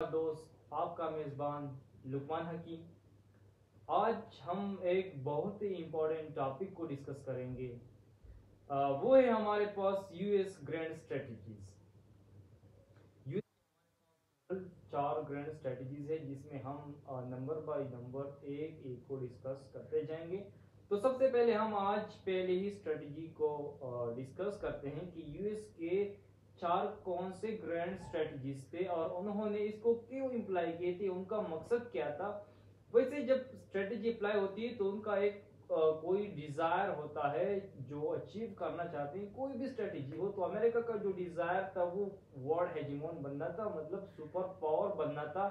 दोस्त आपका मेज़बान लुकमान हकीम। आज हम एक बहुत ही इम्पोर्टेंट टॉपिक को डिस्कस करेंगे। वो है हमारे पास यूएस ग्रैंड स्ट्रेटजीज। चार ग्रैंड स्ट्रेटजीज है जिसमें हम नंबर बाय नंबर एक एक को डिस्कस करते जाएंगे। तो सबसे पहले हम आज पहले ही स्ट्रेटजी को डिस्कस करते हैं कि यूएस के चार कौन से ग्रैंड स्ट्रेटजीज थे और उन्होंने इसको क्यों इम्प्लाई किए थे, उनका मकसद क्या था। वैसे जब स्ट्रेटजी अप्लाई होती है तो उनका एक कोई डिजायर होता है जो अचीव करना चाहते हैं। कोई भी स्ट्रेटजी हो तो अमेरिका का जो डिजायर था वो वर्ल्ड हेजिमोन बनना था, मतलब सुपर पावर बनना था।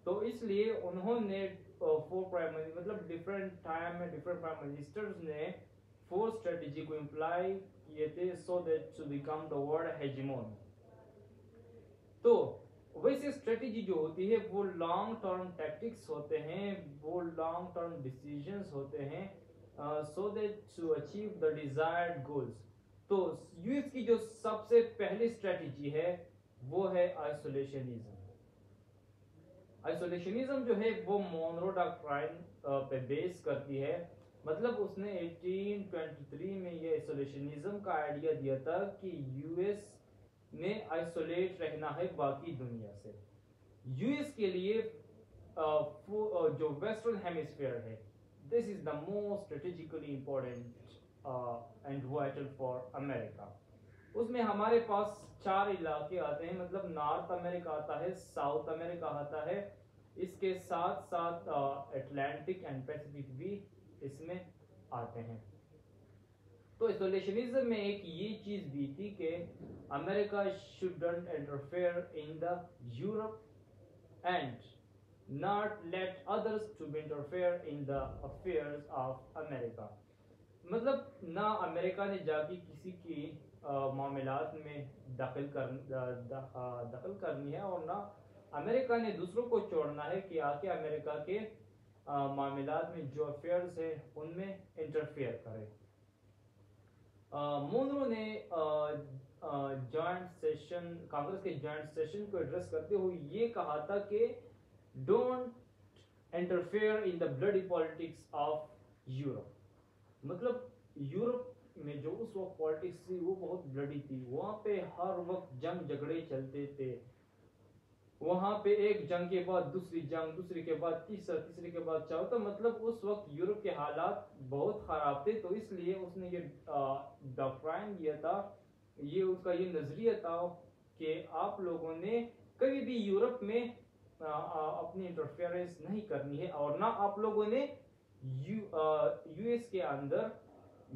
तो इसलिए उन्होंने फोर प्राइम मतलब डिफरेंट टाइम में डिफरेंट प्राइम मिनिस्टर्स ने फोर स्ट्रेटजी को इम्प्लाई किए थे so that to become the world hegemon. तो वैसे स्ट्रेटजी जो होती है वो लॉन्ग टर्म टैक्टिक्स होते हैं, वो लॉन्ग टर्म डिसीजंस होते हैं so that to achieve the desired goals. तो यूएस की जो सबसे पहली स्ट्रेटजी है वो है आइसोलेशनिज्म। आइसोलेशनिज्म जो है वो मोनरो डॉक्ट्राइन पे बेस करती है। मतलब उसने 1823 में ये आइसोलेशनिज्म का आइडिया दिया था कि यूएस में आइसोलेट रहना है बाकी दुनिया से। यूएस के लिए जो वेस्टर्न हेमिस्फीयर है, this is the most strategically important and vital for America. उसमें हमारे पास चार इलाके आते हैं, मतलब नॉर्थ अमेरिका आता है, साउथ अमेरिका आता है, इसके साथ साथ अटलांटिक एंड पैसिफिक भी इसमें आते हैं। तो आइसोलेशनिज्म में एक ये चीज भी थी कि America shouldn't interfere in the Europe and not let others to interfere in the affairs of America. मतलब ना अमेरिका ने जाके किसी की मामलात में दखल करनी है और ना अमेरिका ने दूसरों को छोड़ना है कि आके अमेरिका के मामलात में जो अफेयर्स है उनमें इंटरफेयर करे। मोनरो ने जॉइंट सेशन कांग्रेस के जॉइंट सेशन को एड्रेस करते हुए ये कहा था कि don't interfere in the bloody politics of Europe. मतलब यूरोप में जो उस वक्त पॉलिटिक्स थी वो बहुत ब्लडी थी, वहां पे हर वक्त जंग झगड़े चलते थे। वहां पे एक जंग के बाद दूसरी जंग, दूसरी के बाद तीसरा, तीसरे के बाद चौथा, मतलब उस वक्त यूरोप के हालात बहुत खराब थे। तो इसलिए उसने ये डॉक्ट्राइन दिया था, ये उसका ये नजरिया था कि आप लोगों ने कभी भी यूरोप में अपनी इंटरफेरेंस नहीं करनी है और ना आप लोगों ने यूएस के अंदर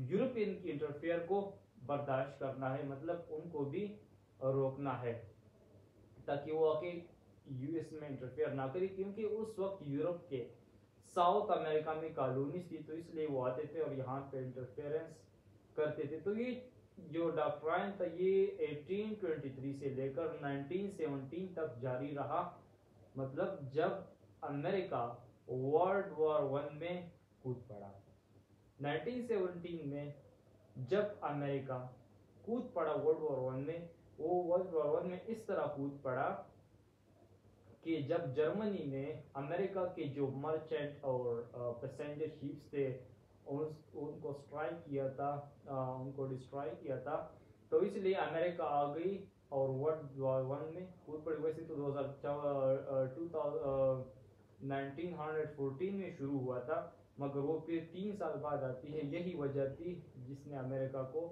यूरोपियन की इंटरफेयर को बर्दाश्त करना है, मतलब उनको भी रोकना है ताकि वो आके यूएस में इंटरफेयर ना करे। क्योंकि उस वक्त यूरोप के साउथ अमेरिका में कॉलोनीज थी, तो इसलिए वो आते थे और यहाँ पे इंटरफेरेंस करते थे। तो ये जो डॉक्ट्राइन था ये 1823 से लेकर 1917 तक जारी रहा। मतलब जब अमेरिका वर्ल्ड वॉर वन में कूद पड़ा, 1917 में जब अमेरिका कूद पड़ा वर्ल्ड वॉर वन में, वो वर्ल्ड वॉर वन में इस तरह कूद पड़ा कि जब जर्मनी ने अमेरिका के जो मर्चेंट और पैसेंजर शिप्स थे उनको स्ट्राइक किया था, उनको डिस्ट्रॉय किया था। तो इसलिए अमेरिका आ गई और वर्ल्ड वॉर वन में कूद पड़ी। वैसे तो 1914 में शुरू हुआ था, मगर वो फिर 3 साल बाद आती है। यही वजह थी जिसने अमेरिका को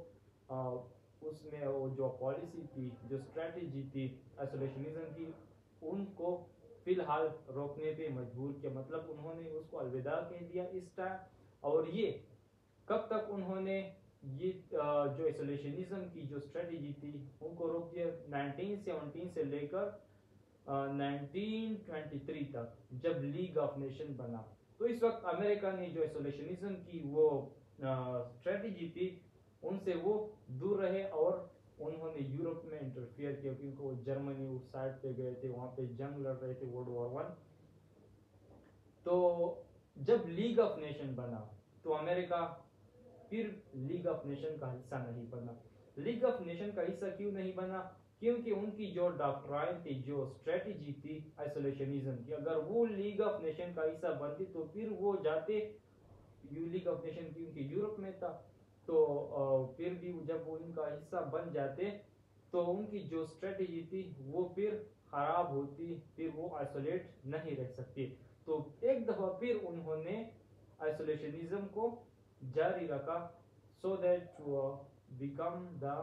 उसमें वो जो पॉलिसी थी, जो स्ट्रेटेजी थी आइसोलेशनिज्म की, उनको फिलहाल रोकने पे मजबूर किया। मतलब उन्होंने उसको अलविदा कह दिया इस टाइम। और ये कब तक उन्होंने ये जो आइसोलेशनिज्म की जो स्ट्रेटेजी थी उनको रोक दिया, 1917 से लेकर 1923 तक जब लीग ऑफ नेशन बना। तो इस वक्त अमेरिका ने जो आइसोलेशनिज्म की वो स्ट्रेटेजी थी उनसे वो दूर रहे और उन्होंने यूरोप में इंटरफियर किया, क्योंकि वो जर्मनी उस साइड पे गए थे, वहां पे जंग लड़ रहे थे वर्ल्ड वॉर वन। तो जब लीग ऑफ नेशन बना तो अमेरिका फिर लीग ऑफ नेशन का हिस्सा नहीं बना। लीग ऑफ नेशन का हिस्सा क्यों नहीं बना? क्योंकि उनकी जो डॉक्ट्राइन थी, जो स्ट्रेटजी थी आइसोलेशनिज्म की, अगर वो लीग ऑफ नेशन का हिस्सा बनती तो फिर वो जाते, लीग ऑफ नेशन क्योंकि यूरोप में था, तो फिर भी जब वो इनका हिस्सा बन जाते तो उनकी जो स्ट्रेटजी थी वो फिर खराब होती, फिर वो आइसोलेट नहीं रह सकती। तो एक दफा फिर उन्होंने आइसोलेशनिज्म को जारी रखा, so that to become the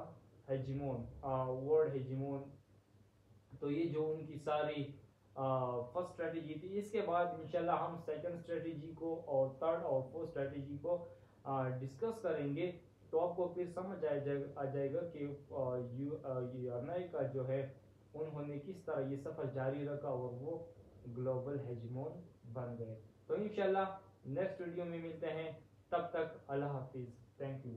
hegemon, world hegemon. तो ये जो उनकी सारी फर्स्ट स्ट्रेटेजी थी। इसके बाद इंशाल्लाह हम सेकंड स्ट्रेटेजी को और थर्ड और फोर्थ स्ट्रेटेजी को डिस्कस करेंगे। तो आपको फिर समझ आ जाएगा कि अमेरिका जो है उन्होंने किस तरह ये सफर जारी रखा और वो ग्लोबल हेजिमोन बन गए। तो इंशाल्लाह नेक्स्ट वीडियो में मिलते हैं, तब तक अल्लाह हाफिज, थैंक यू।